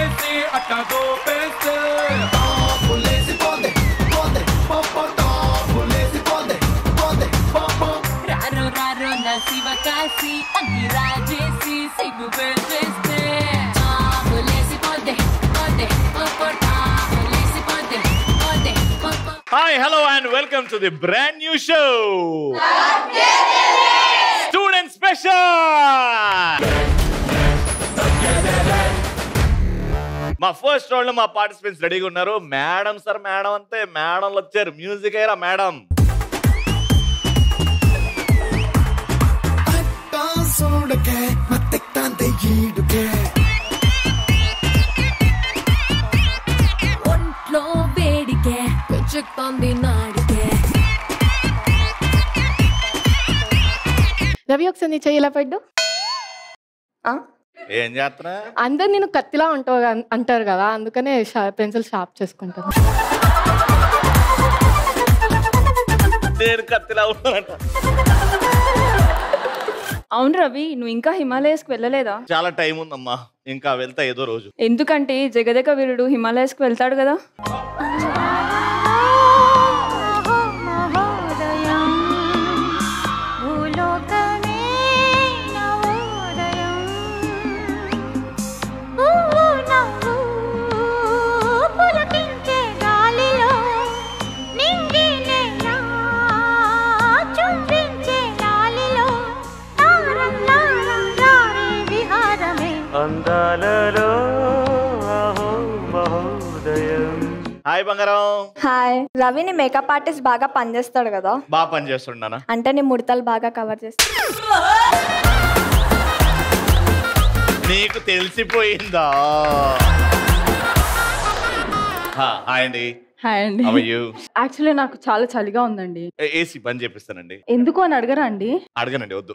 చేసి అట్లా దోపేస్తే రారో రారో నా శివ కాసి అన్ని రాజేసి సిగ్గు పెంచేస్తే Hi, hello and welcome to the brand new show. Student Special. మా ఫస్ట్ రౌండ్ లో మా పార్టిసిపెంట్స్ రెడీగా ఉన్నారు. మేడం సార్ మేడం అంతే మేడంలు వచ్చారు. మ్యూజిక్ అయ్యారా మేడం. ఒంట్లో వేడికే పెంచుతోంది నాడికే. రవి ఒకసారి నీ చెయ్యి ఇలా పెట్టు. ఏం చేస్తున్నా? అందరు నేను కత్తిలా ఉంటావు అంటారు కదా, అందుకనే పెన్సిల్ షార్ప్ చేసుకుంటాను. నేను కత్తిలా ఉన్నానంట. అవును రవి, నువ్వు ఇంకా హిమాలయస్ కి వెళ్ళలేదా? చాలా టైం ఉందమ్మా, ఇంకా వెళ్తా ఏదో రోజు. ఎందుకంటే జగదేక వీరుడు హిమాలయస్ కి వెళ్తాడు కదా. హాయ్ బంగారం. హాయ్. రవి నీ మేకప్ ఆర్టిస్ట్ బాగా పనిచేస్తాడు కదా? బాగా పని చేస్తున్నానా? అంటే నీ ముడతలు బాగా కవర్ చేస్తాడు. నీకు తెలిసిపోయిందా? హాయ్ అండి. హాయ్ అండి. How are you? యాక్చువల్లీ నాకు చాలా చలిగా ఉందండి. ఏసీ పని చేపిస్తానండి. ఎందుకు అని అడగరా అండి? అడగనండి, వద్దు.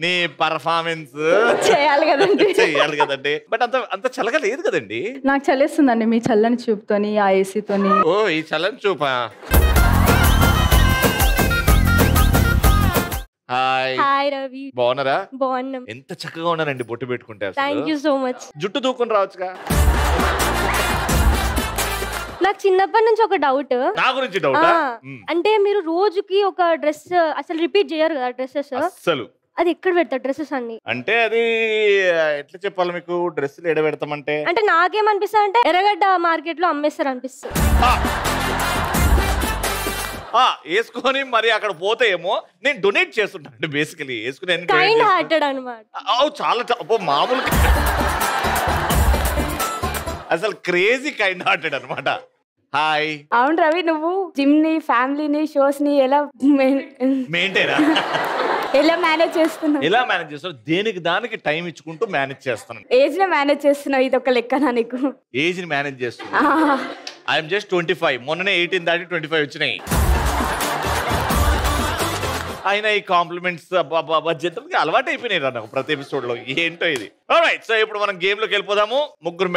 నీ పర్ఫార్మెన్స్ చేయాలి కదండి. చేయాలి కదండి, బట్ అంత చల్లగా లేదు కదండి. నాకు చలేస్తుందండి మీ చల్లని చూపుతోని, ఆ ఏసీతోని. ఓ ఈ చల్లని చూపా. హాయ్. హాయ్ రవి. బాగున్నారా? బాగున్నాం. ఎంత చక్కగా ఉన్నారండి బొట్టు పెట్టుకుంటే. Thank you so much. జుట్టు దూకుని రావచ్చుగా. నాకు చిన్నప్పటి నుంచి ఒక డౌట్. నా గురించి డౌట్? అంటే మీరు రోజుకి ఒక డ్రెస్ అసలు రిపీట్ చేయరు కదా డ్రెస్సెస్? అసలు అది ఎక్కడ పెడతారు డ్రెస్సెస్ అన్ని? అంటే అది ఎట్లా చెప్పాలి మీకు, డ్రెస్సులు ఎడ పెడతామంటే అంటే నాకేమనిపిస్తుంది అంటే ఎర్రగడ్డ మార్కెట్ లో అమ్మేస్తారు అనిపిస్తుంది. వేసుకొని మరి అక్కడ పోతే ఏమో నేను డొనేట్ చేస్తుంటాను బేసికలీ. వేసుకుని కైండ్ హార్టెడ్ అన్నమాట. చాలా మామూలు, అసలు క్రేజీ కైండ్ హార్టెడ్ అనమాట. హాయ్. అవును రవి, నువ్వు జిమ్ ని, ఫ్యామిలీని, షోస్ ని ఎలా మెయింటైనా ఎలా మేనేజ్ చేస్తున్నావు? ఎలా మేనేజ్ చేస్తావు? దేనికి దానికి టైం ఇచ్చుకుంటూ మేనేజ్ చేస్తాను. ఏజ్ ని మేనేజ్ చేస్తున్నావు, ఇది ఒక లెక్కనా నీకు? ఏజ్ ని మేనేజ్ చేస్తున్నా. I'm just 25. మొన్ననే 18 దాటి 25 వచ్చినాయి. అయినా ఈ కాంప్లిమెంట్స్ జనరల్గా అలవాటు అయిపోయినాయి నాకు ప్రతి ఎపిసోడ్ లో. ఏంటో ఇది. ఆల్రైట్, సో ఇప్పుడు మనం గేమ్ లోకి వెళ్ళిపోదాము. ముగ్గురు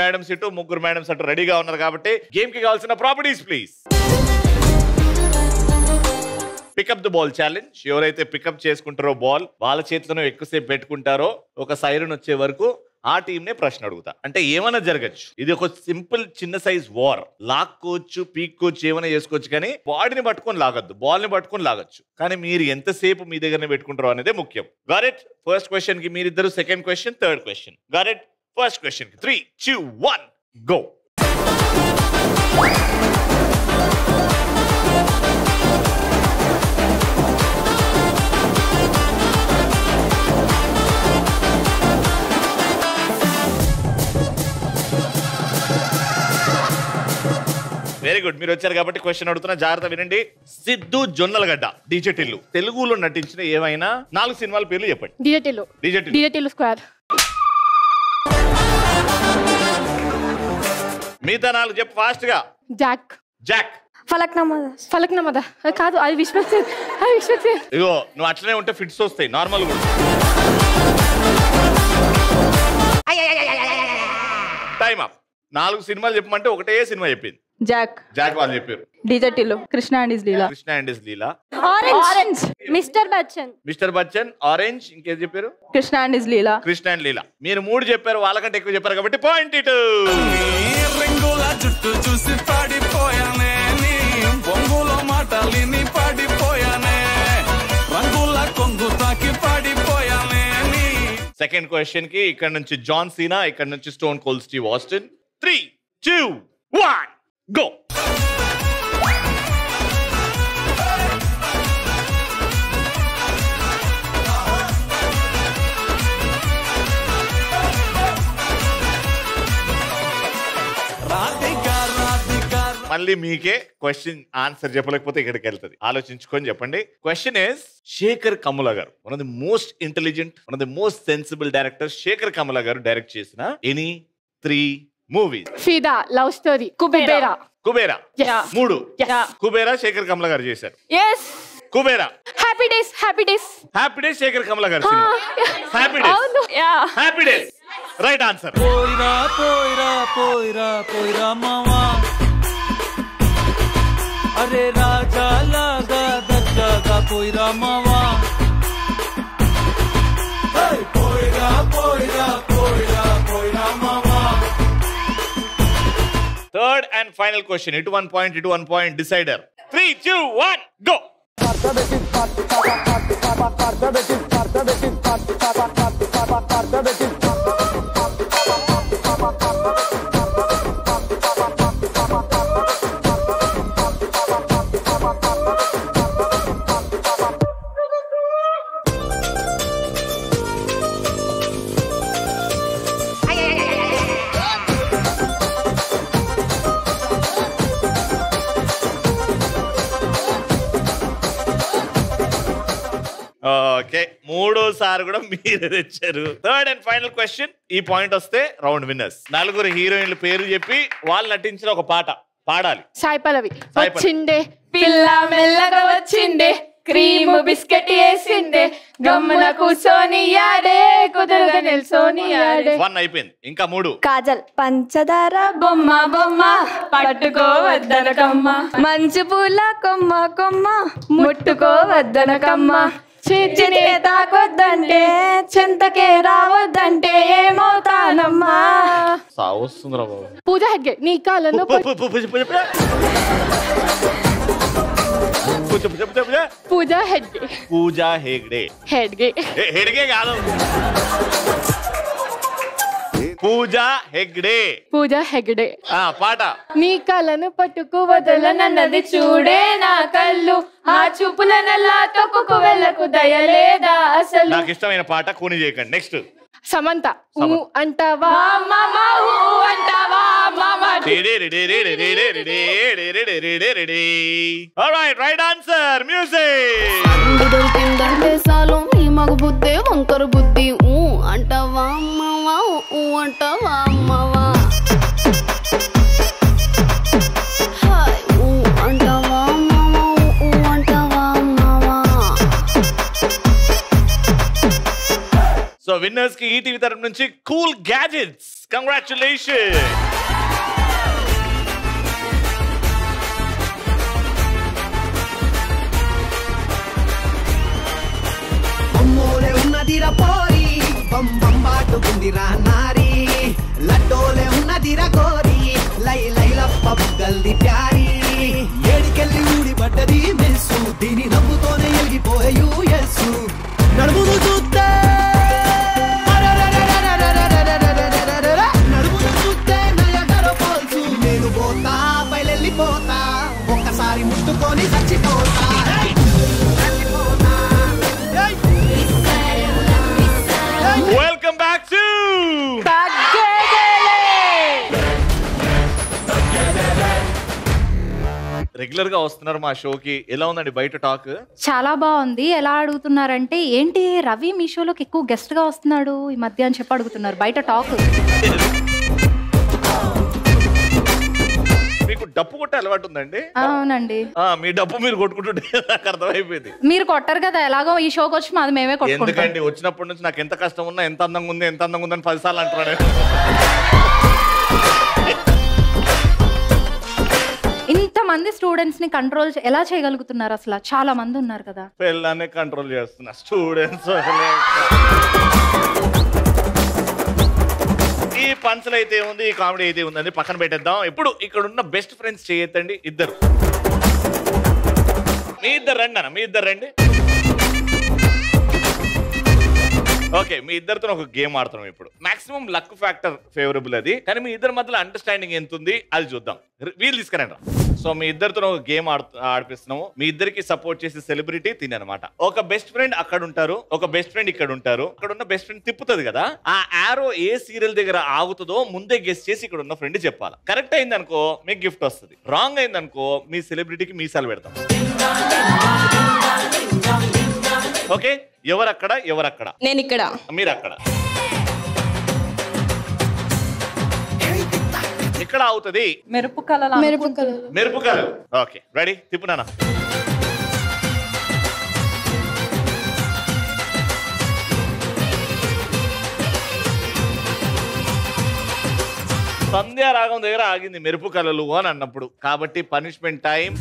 మేడమ్స్ అటు రెడీగా ఉన్నారు కాబట్టి గేమ్ కి కావాల్సిన properties please. Pick up the ball challenge. ఎవరైతే పికప్ చేసుకుంటారో బాల్ వాళ్ళ చేతిలోనే ఎక్కువసేపు పెట్టుకుంటారో ఒక సైరన్ వచ్చే వరకు ఆ టీంనే ప్రశ్న అడుగుతా. అంటే ఏమైనా జరగచ్చు. ఇది ఒక సింపుల్ చిన్న సైజ్ వార్. లాక్కోవచ్చు, పీక్కోవచ్చు, ఏమైనా చేసుకోవచ్చు, కానీ బాడీని పట్టుకొని లాగద్దు, బాల్ ని పట్టుకొని లాగచ్చు. కానీ మీరు ఎంతసేపు మీ దగ్గరనే పెట్టుకుంటారో అనేదే ముఖ్యం. Got it? ఫస్ట్ క్వశ్చన్ కి మీరిద్దరు, second question, third question. Got it? First question కి 3, 2, 1 గో. Very good. మీరు వచ్చారు కాబట్టి క్వశ్చన్ అడుగుతున్నా, జాగ్రత్త వినండి. సిద్ధు జొన్నలగడ్డ డిజెటిల్లు తెలుగులో నటించిన ఏమైనా 4 సినిమాల పేర్లు చెప్పండి. డిజెటిల్లు స్క్వేర్. మిగతా 4 చెప్పు ఫాస్ట్ గా. జాక్. ఫలక్నామా కాదు, అది విశ్వక్సేన్. ఇగో నువ్వు అట్లనే ఉంటే ఫిట్స్ వస్తాయి, నార్మల్ కూడా. Time up. 4 సినిమాలు చెప్పమంటే ఒకటే సినిమా చెప్పింది. జాక్ వాళ్ళు చెప్పారు. DJ Tillu, Krishna and his Leela. Krishna and his Leela. Orange mister Bachchan. Orange. ఇంకేం చెప్పారు? Krishna and his Leela. Krishna and Leela. మీరు 3 చెప్పారు, వాళ్ళకంటే ఎక్కువ చెప్పారు కాబట్టి పాయింట్ ఇటు. జుట్టు చూసి పడిపోయానే, బొంగులో మాటలిని పడిపోయానే, రంగుల కొంగు తాకి పడిపోయానే. సెకండ్ క్వశ్చన్ కి ఇక్కడ నుంచి జాన్ సీనా, ఇక్కడ నుంచి stone cold Steve Austin. 3, 2, 1 go. మళ్ళీ మీకే క్వశ్చన్ ఆన్సర్ చెప్పలేకపోతే ఇక్కడికి వెళ్తుంది. ఆలోచించుకొని చెప్పండి. Question is Sekhar Kammula garu, one of the most intelligent, one of the most sensible director Sekhar Kammula garu direct చేసిన any 3 movies. Fidaa, love story, Kubera. 3 Kubera Sekhar Kammula garu చేశారు. Kubera. Happy days. Happy days Sekhar Kammula garu cinema. Happy days right answer. పోయిరా పోయిరా పోయిరా పోయిరా మావా, అరే రాజా లాగా దచ్చాగా పోయిరా మావా, పోయిరా పోయిరా పోయిరా పోయిరా మావా. Third and final question. ఇటు 1 పాయింట్, ఇటు 1 పాయింట్ డిసైడర్. 3, 2, 1 గో. ఓకే, 3సారి కూడా మీరే తెచ్చారు. Third and final question. ఈ పాయింట్ వస్తే రౌండ్ విన్నర్స్. 4 హీరోయిన్ల పేరు చెప్పి వాళ్ళు నటించిన ఒక పాట పాడాలి. సాయి పల్లవి. వచ్చిండే పిల్ల మెల్లగా వచ్చిండే, క్రీమ్ బిస్కెట్ వేసిండే, గమ్మున కూర్చొని యాడే, కుదురుగా నిల్చొని యాడే. 1 అయిపోయింది, ఇంకా 3. కాజల్. పంచదార బొమ్మ బొమ్మ పట్టుకోవద్దనకమ్మ, మంచు పూల కొమ్మ కొమ్మ ముట్టుకోవద్దనకమ్మ, చేతినే తాకొద్దంటే చింతకే రావద్దంటే ఏమవుతానమ్మా. సావస్తుందిరా బాబు. పూజ హెడ్గే. నీ కాళ్ళను పూజ హెడ్గే. పూజా హెగ్డే. హెడ్గే కాదు, పూజా హెగ్డే. పాట. నీ కళ్ళను పట్టుకు వదలనన్నది చూడే నా కళ్ళు, ఆ చూపుల నల్లా తొక్కుకు వెళ్ళకు దయలేదా అసలు. నాకు ఇష్టమైన పాట, కూని చేయకండి. నెక్స్ట్ సమంత. అంటావా అంటావా మామా. Right answer. మ్యూజిక్. దొరికిందంటే సాలు ఈ మగ బుద్ధే వంకర బుద్ధి. అంటావా అమ్మవా, అంటావా అమ్మవా, అంటావా అమ్మవా, అంటావా అమ్మవా. సో విన్నర్స్ కి ఈటీవీ తరఫు నుంచి కూల్ గ్యాజెట్స్. కంగ్రాచులేషన్. ఉన్నదిరా పోరి, బంబాటుకుందిరా నారి, లడ్డోలే ఉన్నదిరా గోరి, లై లైల పబ్బల్ది ప్యారి, ఏడికెళ్ళి ఊడి పడ్డది మెస్సు, దీని నవ్వుతోనే ఎగిపోయే యూఎస్సు. నడుమును చూస్తే నయగర పోల్సు, నేను పోతా బయలెళ్ళిపోతా, ఒక్కసారి ముట్టుకొని చచ్చిపోతా. వెల్కమ్ బ్యాక్ టు రెగ్యులర్ గా వస్తున్నారు మా షోకి. ఎలా ఉందండి బయట టాక్? చాలా బాగుంది. ఎలా అడుగుతున్నారంటే, ఏంటి రవి మీ షోలోకి ఎక్కువ గెస్ట్ గా వస్తున్నాడు ఈ మధ్య అని చెప్పి అడుగుతున్నారు బయట టాక్. మీకు డప్పు కొట్టే అలవాటు ఉందండి? అవునండి. మీ డప్పు మీరు కొట్టుకుంటుంటే నాకు అర్థమైపోయింది. మీరు కొట్టారు కదా, ఎలాగో ఈ షోకి వచ్చి మాది మేమే కొట్టుకుంటాం. ఎందుకండి వచ్చినప్పటి నుంచి నాకు ఎంత కష్టం ఉన్నా, ఎంత అందంగా ఉంది ఎంత అందంగా ఉందని 10 సార్లు అంటున్నాడు. మంది స్టూడెంట్స్ ని కంట్రోల్ ఎలా చేయగలుగుతున్నారు అసలు? చాలా మంది ఉన్నారు కదా. పిల్లల్ని కంట్రోల్ చేస్తున్నా స్టూడెంట్స్. ఈ పంచులు అయితే ఉంది, ఈ కామెడీ అయితే ఉందని పక్కన పెట్టేద్దాం. ఇప్పుడు ఇక్కడ ఉన్న బెస్ట్ ఫ్రెండ్స్ చేయొద్దండి ఇద్దరు. మీ ఇద్దరు రండి అన్న, మీ ఇద్దరు రండి. ఓకే, మీ ఇద్దరితో ఒక గేమ్ ఆడుతున్నాం ఇప్పుడు. మాక్సిమం లక్ ఫ్యాక్టర్ ఫేవరబుల్ అది, కానీ మీ ఇద్దరి మధ్యలో అండర్స్టాండింగ్ ఎంత ఉంది అది చూద్దాం. వీళ్ళు తీసుకురండి. సో మీ ఇద్దరితో ఒక గేమ్ ఆడిపిస్తున్నాము. మీ ఇద్దరికి సపోర్ట్ చేసే సెలబ్రిటీ తిననమాట. ఒక బెస్ట్ ఫ్రెండ్ అక్కడ ఉంటారు, ఒక బెస్ట్ ఫ్రెండ్ ఇక్కడ ఉంటారు. అక్కడ ఉన్న బెస్ట్ ఫ్రెండ్ తిప్పుతుంది కదా, ఆ ఆరో ఏ సీరియల్ దగ్గర ఆగుతుందో ముందే గెస్ట్ చేసి ఇక్కడ ఉన్న ఫ్రెండ్ చెప్పాలి. కరెక్ట్ అయింది అనుకో మీకు గిఫ్ట్ వస్తుంది, రాంగ్ అయింది అనుకో మీ సెలబ్రిటీకి మీసాలు పెడతాం. ఓకే, ఎవరక్కడ ఎవరక్కడ? నేను ఇక్కడ, మీరు అక్కడ. ఇక్కడ అవుతుంది మెరుపు కళలు. మెరుపు కళలు. Okay, ready? తిప్పునా. సంధ్యారాగం దగ్గర ఆగింది మెరుపు కళలు అని అన్నప్పుడు, కాబట్టి పనిష్మెంట్ టైం.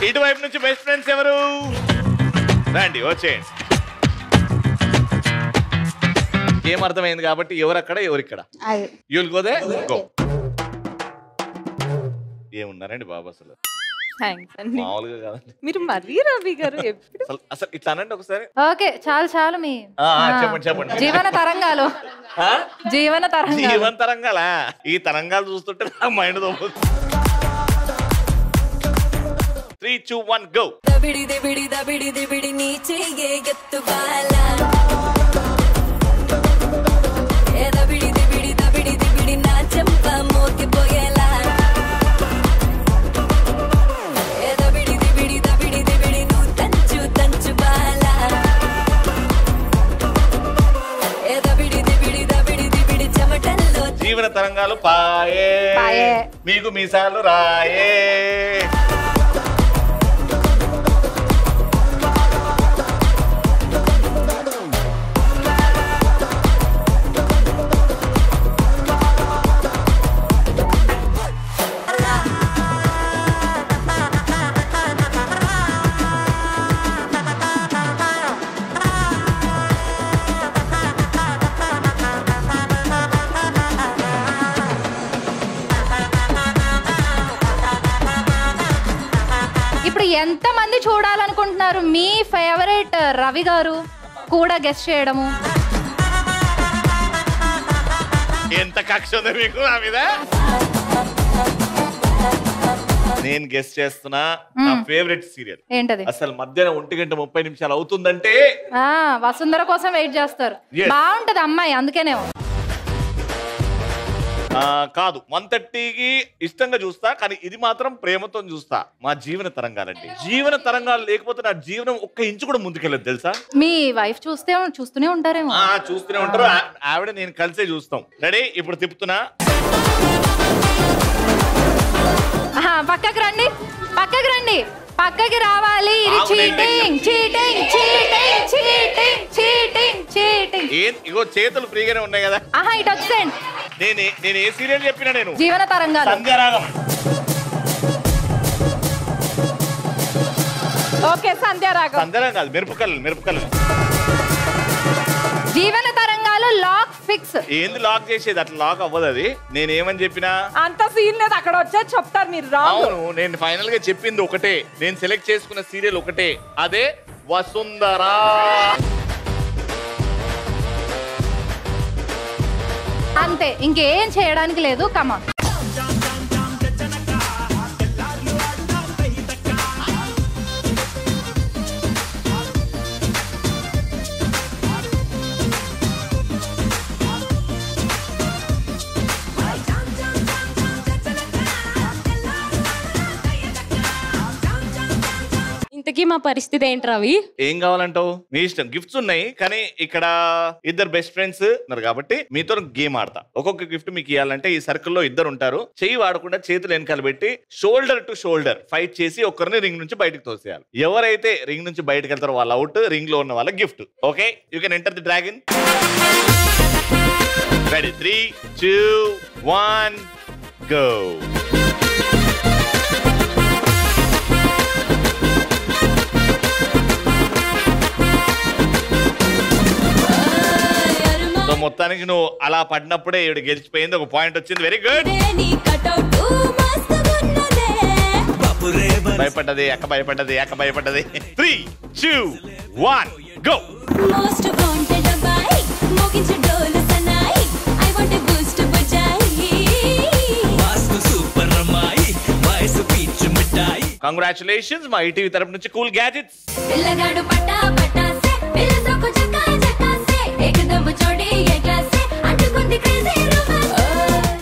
ఇటువైపు నుంచి బెస్ట్ ఫ్రెండ్స్ ఎవరు? రండి, వచ్చేయండి. ఏం అర్థమైంది కాబట్టి ఎవరక్కడ ఎవరిక్కడ? You'll go they go. ఏమున్నారండి బాబు అసలు? మామూలుగా కాదండి మీరు మరీ రవి గారు అసలు ఇట్లా అనండి ఒకసారి. ఓకే, చాలు చాలు మీ చెప్పండి చెప్పండి. జీవన తరంగాలు. జీవన తరంగాలు. జీవన తరంగాలా? ఈ తరంగాలు చూస్తుంటే నాకు మైండ్ దొబ్బు. 3, 2, 1 గో. దబిడి దబిడి దబిడి దబిడి నీచే గెత్తు బాలా ఏ దబిడి దబిడి దబిడి దబిడి నా చెంప మోగిపోయేలా ఏ దబిడి దబిడి దబిడి దబిడి నువ్వు తంచు తంచు బాలా ఏ దబిడి దబిడి దబిడి దబిడి చెమటల్లో జీవన తరంగాలు పాయే, మీకు మీసాలు రాయే. ఎంత మంది చూడాలనుకుంటున్నారు మీ ఫేవరెట్ రవి గారు కూడా గెస్ట్ చేయడము? ఎంత కక్ష ఉంది మీకు నా మీద? నేను గెస్ట్ చేస్తున్నా నా ఫేవరెట్ సీరియల్. ఏంటది? అసలు మధ్యాహ్నం 1:30 అవుతుందంటే వసుంధర కోసం వెయిట్ చేస్తారు. బాగుంటది అమ్మాయి, అందుకేనే. కాదు, 1:30కి ఇష్టంగా చూస్తా, కానీ ఇది మాత్రం ప్రేమతో చూస్తా. మా జీవన తరంగాలండి. జీవన తరంగాలు లేకపోతే నా జీవనం ఒక్క ఇంచు కూడా ముందుకెళ్ళదు తెలుసా? మీ వైఫ్ చూస్తూనే ఉంటారేమో. చూస్తూనే ఉంటారు, ఆవిడ నేను కలిసే చూస్తాం. రెడీ? ఇప్పుడు తిప్పుతున్నా. పక్కకి రండి, పక్కకి రండి, పక్కకి రావాలి. ఇది cheating cheating cheating cheating cheating cheating. ఇగో చేతులు ఫ్రీగానే ఉన్నాయి కదా. ఇటు వచ్చేయండి. నేను ఏ సీరియల్ చెప్పినా? నేను జీవన తరంగాలు. సంధ్యారాగం. ఓకే, సంధ్యారాగం. సంధ్యారాగం కాదు, మెరుపు కళలు. జీవన తరంగాలు లాక్ ఫిక్స్. ఏంది లాక్ చేసేది? అట్లా లాక్ అవ్వదు అది. నేనేమని చెప్పినా అంత సీన్ లేదు, అక్కడ వచ్చేది చెప్తారు మీరు. అవును, నేను ఫైనల్ గా చెప్పింది ఒకటే, నేను సెలెక్ట్ చేసుకున్న సీరియల్ ఒకటే, అదే వసుంధర. అంతే, ఇంకేం చేయడానికి లేదు. కమా మా పరిస్థితి ఏంటి రవి? ఏం కావాలంటావు? నీ ఇష్టం. గిఫ్ట్స్ ఉన్నాయి కానీ ఇక్కడ ఇద్దరు బెస్ట్ ఫ్రెండ్స్ ఉన్నారు కాబట్టి మీతో గేమ్ ఆడతా. ఒక్కొక్క గిఫ్ట్ మీకు ఇవ్వాలంటే ఈ సర్కిల్లో ఇద్దరు ఉంటారు. చెయ్యి వాడకుండా చేతులు వెనకాల పెట్టి షోల్డర్ టు షోల్డర్ ఫైట్ చేసి ఒకరిని రింగ్ నుంచి బయటకు తోసేయాలి. ఎవరైతే రింగ్ నుంచి బయటకు వెళ్తారో వాళ్ళు అవుట్, రింగ్ లో ఉన్న వాళ్ళ gift. Okay, you can enter the dragon. Ready? 3, 2, 1 go. So మొత్తానికి నువ్వు అలా పడినప్పుడే ఈవిడ గెలిచిపోయింది. ఒక పాయింట్ వచ్చింది. Very good. భయపడ్డది అక్క, భయపడ్డది అక్క, భయపడ్డది. 3, 2, 1 go. కంగ్రాచులేషన్స్ మా ఈటీవీ తరపు నుంచి cool gadgets.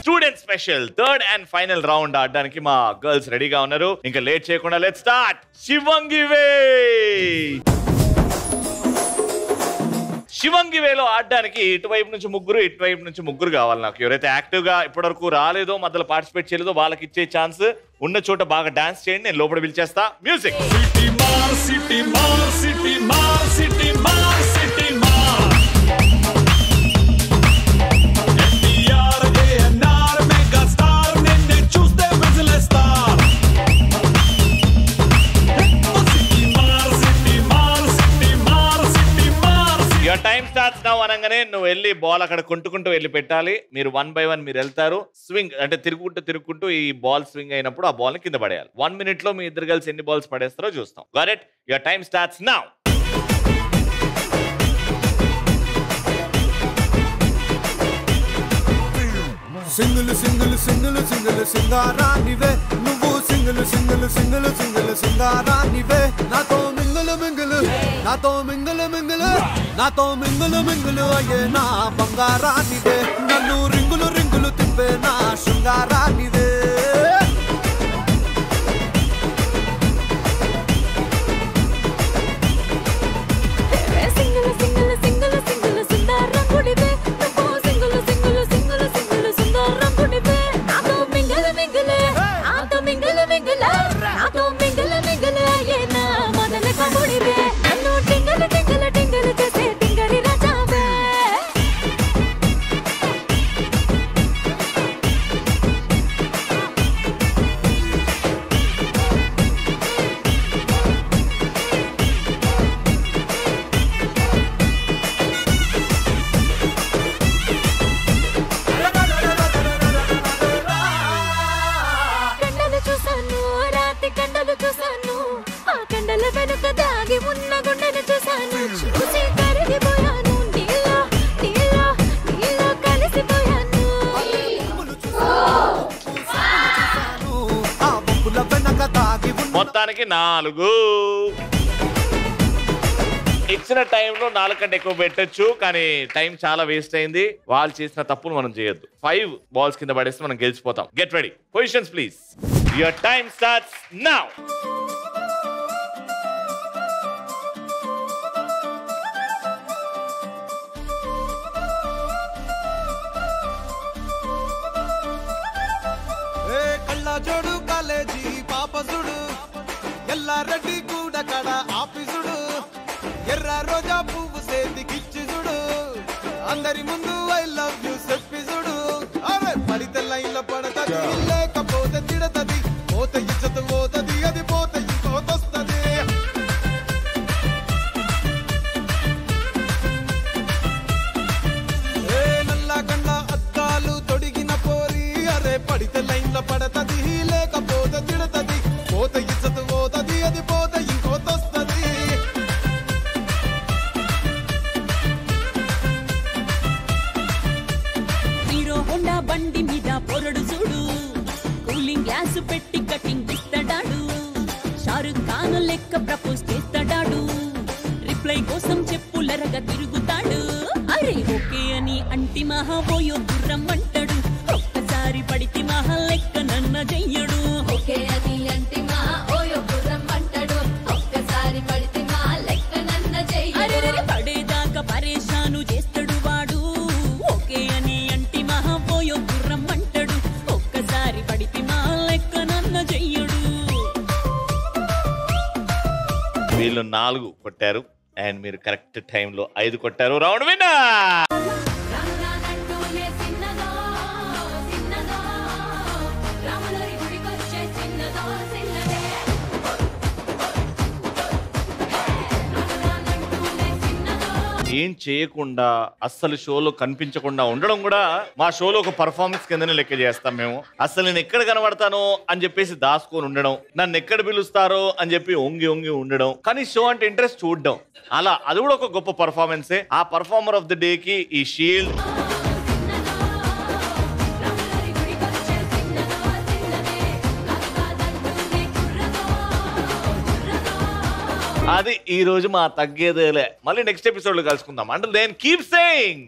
Student special third and final round ఆడడానికి మా గర్ల్స్ రెడీగా ఉన్నారు. ఇంకా లేట్ చేయకుండా లెట్స్ స్టార్ట్. శివంగివే. శివంగివేలో ఆడడానికి ఇటువైపు నుంచి ముగ్గురు, ఇటువైపు నుంచి ముగ్గురు కావాలి నాకు. ఎవరైతే యాక్టివ్ గా ఇప్పటివరకు రాలేదో, మధ్యలో పార్టిసిపేట్ చేయలేదో వాళ్ళకి ఇచ్చే ఛాన్స్. ఉన్న చోట బాగా డాన్స్ చేయండి, నేను లోపల పిలిచేస్తా. Music. Your time starts now అనగానే నువ్వు వెళ్ళి బాల్ అక్కడ కొంటుకుంటూ వెళ్ళి పెట్టాలి. మీరు 1 by 1 మీరు వెళ్తారు. స్వింగ్ అంటే తిరుగుకుంటూ ఈ బాల్ స్వింగ్ అయినప్పుడు ఆ బాల్ ని కింద పడేయాలి. 1 minute లో మీ ఇద్దరు కలిసి ఎన్ని బాల్స్ పడేస్తారో చూస్తాం. Got it? Your time starts now. Single single single single సింగారానివే నువ్వు, సింగిల్ సింగిల్ సింగిల్ సింగిల్ సింగారానివే. నాతో మింగిల్ మింగిల్, నాతో మింగిల్ మింగిల్, నాతో మింగిల్ మింగిల్ అయ్యే నా బంగారానివే. నన్ను రింగులు రింగులు తిప్పే నా శృంగారానివే. మొత్తానికి 4. ఇచ్చిన టైంలో 4 కంటే ఎక్కువ పెట్టొచ్చు, కానీ టైం చాలా వేస్ట్ అయింది. వాళ్ళు చేసిన తప్పులు మనం చేయొద్దు. 5 balls కింద పడేస్తే మనం గెలిచిపోతాం. Get ready. Positions please. Your time starts now. కళ్ళజోడు కాలేజీ పాపసుడు, ఎల్లారెడ్డి గూడ కడ ఆఫీసుడు, ఎర్ర రోజా పువ్వు సేతికిచ్చి చూడు, అందరి ముందు ఐ లవ్ యూ చెప్పి చూడు. అరే పడితే లైన్ల పడతది, లేకపోతే తిడతది, పోతే ఇచ్చత పోతది, అది పోతే ఇంకోతొస్తది. నల్ల గండ్ల అద్దాలు తొడిగిన పోరి, అరే పడితే లైన్ల పడతది, లేకపోతే తిడతది, పోతే ఇచ్చత పోతది, అది పోతే ఇంకోతొస్తది. హీరో హోండా బండి మీద పొరడు చూడు, కూలింగ్ గ్లాస్ పెట్టి కటింగ్ ఇస్తాడాడు, షారుఖ్ ఖాన్ లెక్క ప్రపోజ్ చేస్తాడాడు, రిప్లై కోసం చెప్పులరగా తిరుగుతాడు. అరే ఓకే అని అంటి మహా పోయో గుర్రం అంటాడు, ఒక్కసారి పడితే మహా లెక్క నన్న చెయ్యడు. ఓకే అని అంటి మహా ఓయో గుర్రం అంటాడు, ఒక్కసారి 4 కొట్టారు అండ్ మీరు కరెక్ట్ టైంలో 5 కొట్టారు. Round winner. ఏం చేయకుండా అస్సలు షోలో కనిపించకుండా ఉండడం కూడా మా షోలో ఒక పర్ఫార్మెన్స్ కిందనే లెక్క చేస్తాం మేము. అసలు నేను ఎక్కడ కనబడతానో అని చెప్పేసి దాచుకొని ఉండడం, నన్ను ఎక్కడ పిలుస్తారో అని చెప్పి ఒంగి ఉండడం, కానీ షో అంటే ఇంట్రెస్ట్ చూడడం, అలా అది కూడా ఒక గొప్ప పర్ఫార్మెన్సే. ఆ పర్ఫార్మర్ ఆఫ్ ది డే కి ఈ షీల్డ్. అది ఈ రోజు మా తగ్గేదేలే. మళ్ళీ నెక్స్ట్ ఎపిసోడ్ లో కలుసుకుందాం. అంటే దెన్ కీప్ సేయింగ్